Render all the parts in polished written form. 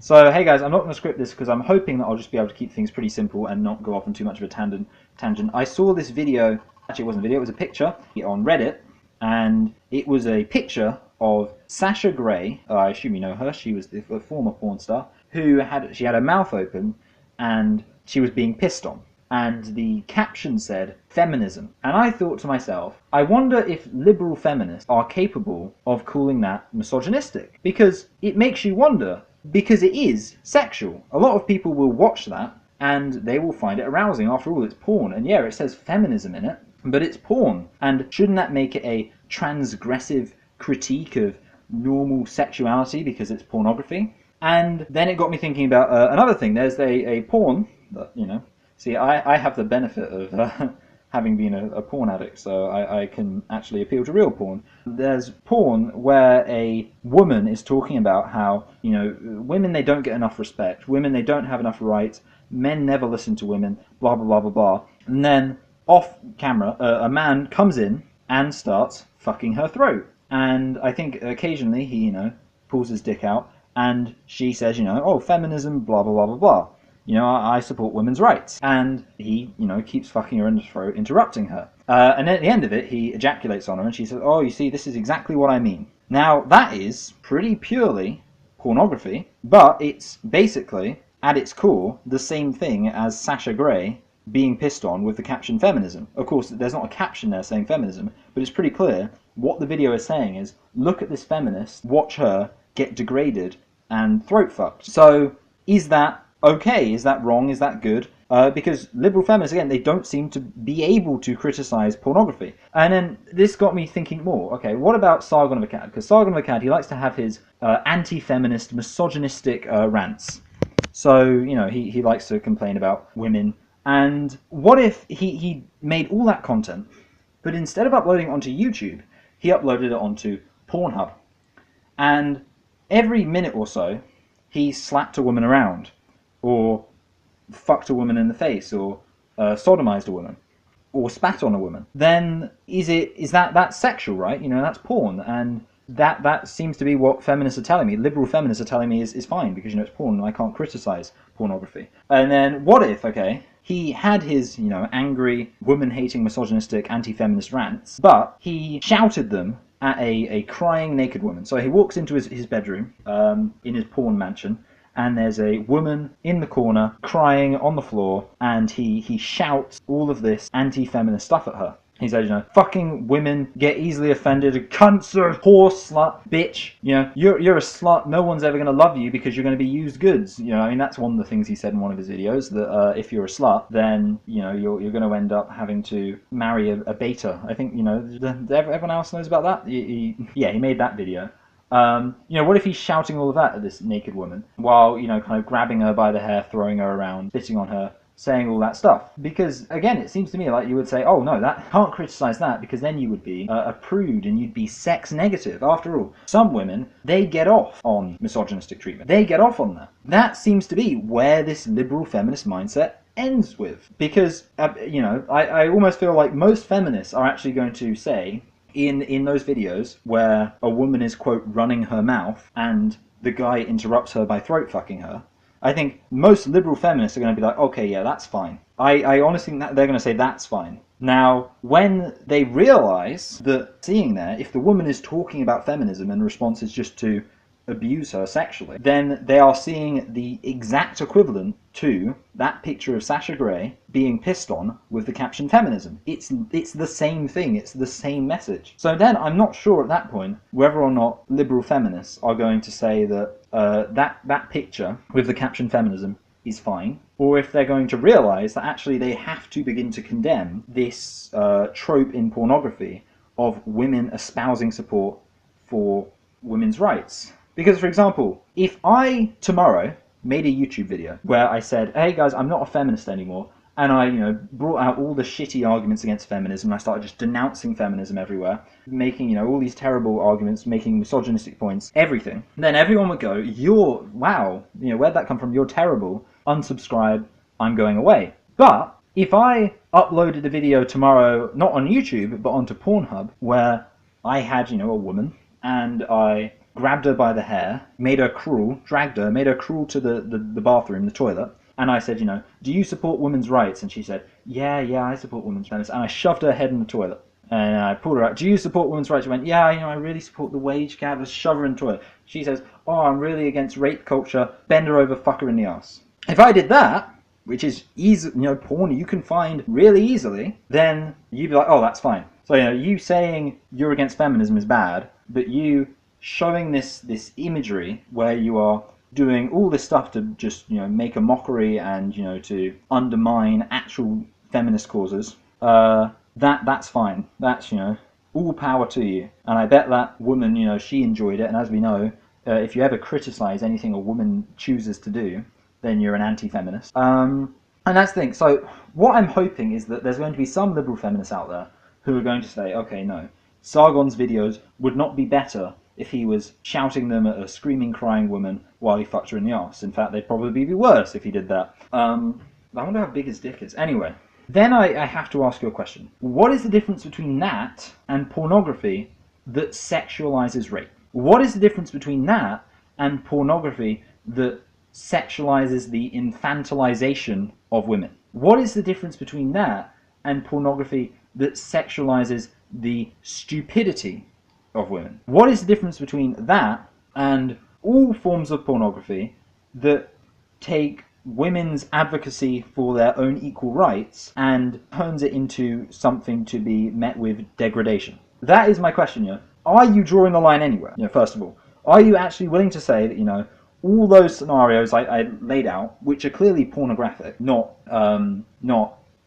So, hey guys, I'm not going to script this because I'm hoping that I'll just be able to keep things pretty simple and not go off on too much of a tangent. I saw this video, actually it wasn't a video, it was a picture on Reddit, and it was a picture of Sasha Grey, I assume you know her, she was a former porn star, she had her mouth open and she was being pissed on. And the caption said, feminism. And I thought to myself, I wonder if liberal feminists are capable of calling that misogynistic. Because it makes you wonder, because it is sexual. A lot of people will watch that and they will find it arousing. After all, it's porn. And yeah, it says feminism in it, but it's porn. And shouldn't that make it a transgressive critique of normal sexuality because it's pornography? And then it got me thinking about another thing. There's a porn that, you know, see, I have the benefit of having been a porn addict, so I can actually appeal to real porn. There's porn where a woman is talking about how, you know, women, they don't get enough respect, women, they don't have enough rights, men never listen to women, blah, blah, blah, blah, blah. And then, off camera, a man comes in and starts fucking her throat. And I think occasionally he, you know, pulls his dick out, and she says, you know, oh, feminism, blah, blah, blah, blah, blah. You know, I support women's rights. And he, you know, keeps fucking her in the throat, interrupting her. And at the end of it, he ejaculates on her, and she says, oh, you see, this is exactly what I mean. Now, that is pretty purely pornography, but it's basically, at its core, the same thing as Sasha Grey being pissed on with the caption feminism. Of course, there's not a caption there saying feminism, but it's pretty clear what the video is saying is, look at this feminist, watch her get degraded and throat fucked. So, is that okay? Is that wrong? Is that good? Because liberal feminists, again, they don't seem to be able to criticize pornography. And then this got me thinking more. Okay, what about Sargon of Akkad? Because Sargon of Akkad, he likes to have his anti-feminist, misogynistic rants. So, you know, he likes to complain about women. And what if he made all that content, but instead of uploading it onto YouTube, he uploaded it onto Pornhub. And every minute or so, he slapped a woman around, or fucked a woman in the face, or sodomized a woman, or spat on a woman, then is that sexual, right? You know, that's porn, and that seems to be what feminists are telling me. Liberal feminists are telling me is fine, because, you know, it's porn and I can't criticize pornography. And then what if, okay, he had his, you know, angry, woman-hating, misogynistic, anti-feminist rants, but he shouted them at a crying naked woman. So he walks into his bedroom in his porn mansion, and there's a woman in the corner crying on the floor, and he shouts all of this anti-feminist stuff at her. He says, you know, fucking women get easily offended, cunts, whore, slut, bitch, you know, you're a slut, no one's ever going to love you because you're going to be used goods. You know, I mean, that's one of the things he said in one of his videos, that if you're a slut, then, you know, you're going to end up having to marry a beta. I think, you know, everyone else knows about that? Yeah, he made that video. You know, what if he's shouting all of that at this naked woman while, you know, kind of grabbing her by the hair, throwing her around, spitting on her, saying all that stuff? Because, again, it seems to me like you would say, oh, no, that can't criticize that, because then you would be a prude and you'd be sex negative. After all, some women, they get off on misogynistic treatment. They get off on that. That seems to be where this liberal feminist mindset ends with. Because, you know, I almost feel like most feminists are actually going to say, in those videos where a woman is, quote, running her mouth and the guy interrupts her by throat fucking her, I think most liberal feminists are going to be like, okay, yeah, that's fine. I honestly think that they're going to say that's fine. Now, when they realize that seeing there, if the woman is talking about feminism and the response is just to abuse her sexually, then they are seeing the exact equivalent to that picture of Sasha Grey being pissed on with the caption feminism. It's the same thing, it's the same message. So then I'm not sure at that point whether or not liberal feminists are going to say that that picture with the caption feminism is fine, or if they're going to realise that actually they have to begin to condemn this trope in pornography of women espousing support for women's rights. Because, for example, if I tomorrow made a YouTube video where I said, hey guys, I'm not a feminist anymore, and I, you know, brought out all the shitty arguments against feminism, and I started just denouncing feminism everywhere, making, you know, all these terrible arguments, making misogynistic points, everything, then everyone would go, wow, you know, where'd that come from? You're terrible, unsubscribe, I'm going away. But if I uploaded a video tomorrow, not on YouTube, but onto Pornhub, where I had, you know, a woman, and I grabbed her by the hair, made her crawl, dragged her, made her crawl to the bathroom, the toilet. And I said, do you support women's rights? And she said, yeah, I support women's rights. And I shoved her head in the toilet. And I pulled her out. Do you support women's rights? She went, yeah, I really support the wage gap. Let's shove her in the toilet. She says, oh, I'm really against rape culture. Bend her over, fuck her in the ass. If I did that, which is easy, porn you can find really easily, then you'd be like, oh, that's fine. So, you saying you're against feminism is bad, but you showing this imagery where you are doing all this stuff to just, make a mockery and, to undermine actual feminist causes, that's fine. That's, all power to you. And I bet that woman, she enjoyed it. And as we know, if you ever criticize anything a woman chooses to do, then you're an anti-feminist. And that's the thing. So what I'm hoping is that there's going to be some liberal feminists out there who are going to say, okay, no, Sargon's videos would not be better if he was shouting them at a screaming, crying woman while he fucked her in the arse. In fact, they'd probably be worse if he did that. I wonder how big his dick is. Anyway, then I have to ask you a question. What is the difference between that and pornography that sexualizes rape? What is the difference between that and pornography that sexualizes the infantilization of women? What is the difference between that and pornography that sexualizes the stupidity of women? What is the difference between that and all forms of pornography that take women's advocacy for their own equal rights and turns it into something to be met with degradation? That is my question. Are you drawing the line anywhere? First of all, are you actually willing to say that all those scenarios I laid out, which are clearly pornographic, not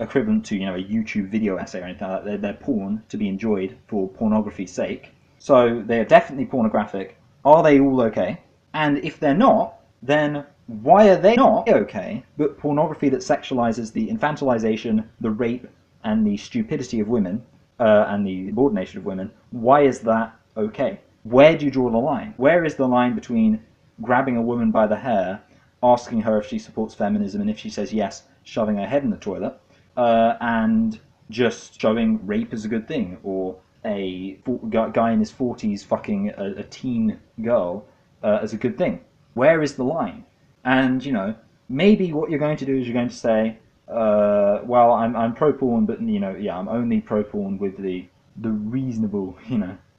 equivalent to a YouTube video essay or anything like that, they're porn to be enjoyed for pornography's sake, so they're definitely pornographic. Are they all okay? And if they're not, then why are they not okay, but pornography that sexualizes the infantilization, the rape, and the stupidity of women, and the subordination of women, why is that okay? Where do you draw the line? Where is the line between grabbing a woman by the hair, asking her if she supports feminism, and if she says yes, shoving her head in the toilet, and just showing rape as a good thing, or a guy in his 40s fucking a teen girl as a good thing? Where is the line? And, maybe what you're going to do is you're going to say, well, I'm pro-porn, but, I'm only pro-porn with the reasonable,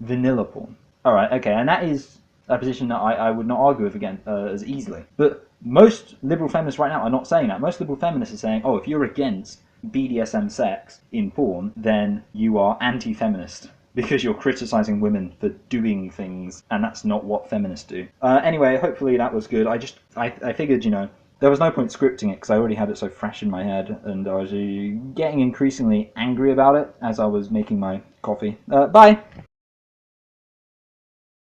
vanilla porn. Alright, okay, and that is a position that I would not argue with again as easily. But most liberal feminists right now are not saying that. Most liberal feminists are saying, oh, if you're against BDSM sex in porn, then you are anti-feminist because you're criticizing women for doing things, and that's not what feminists do. Anyway, hopefully that was good. I figured, there was no point scripting it because I already had it so fresh in my head, and I was getting increasingly angry about it as I was making my coffee. Bye!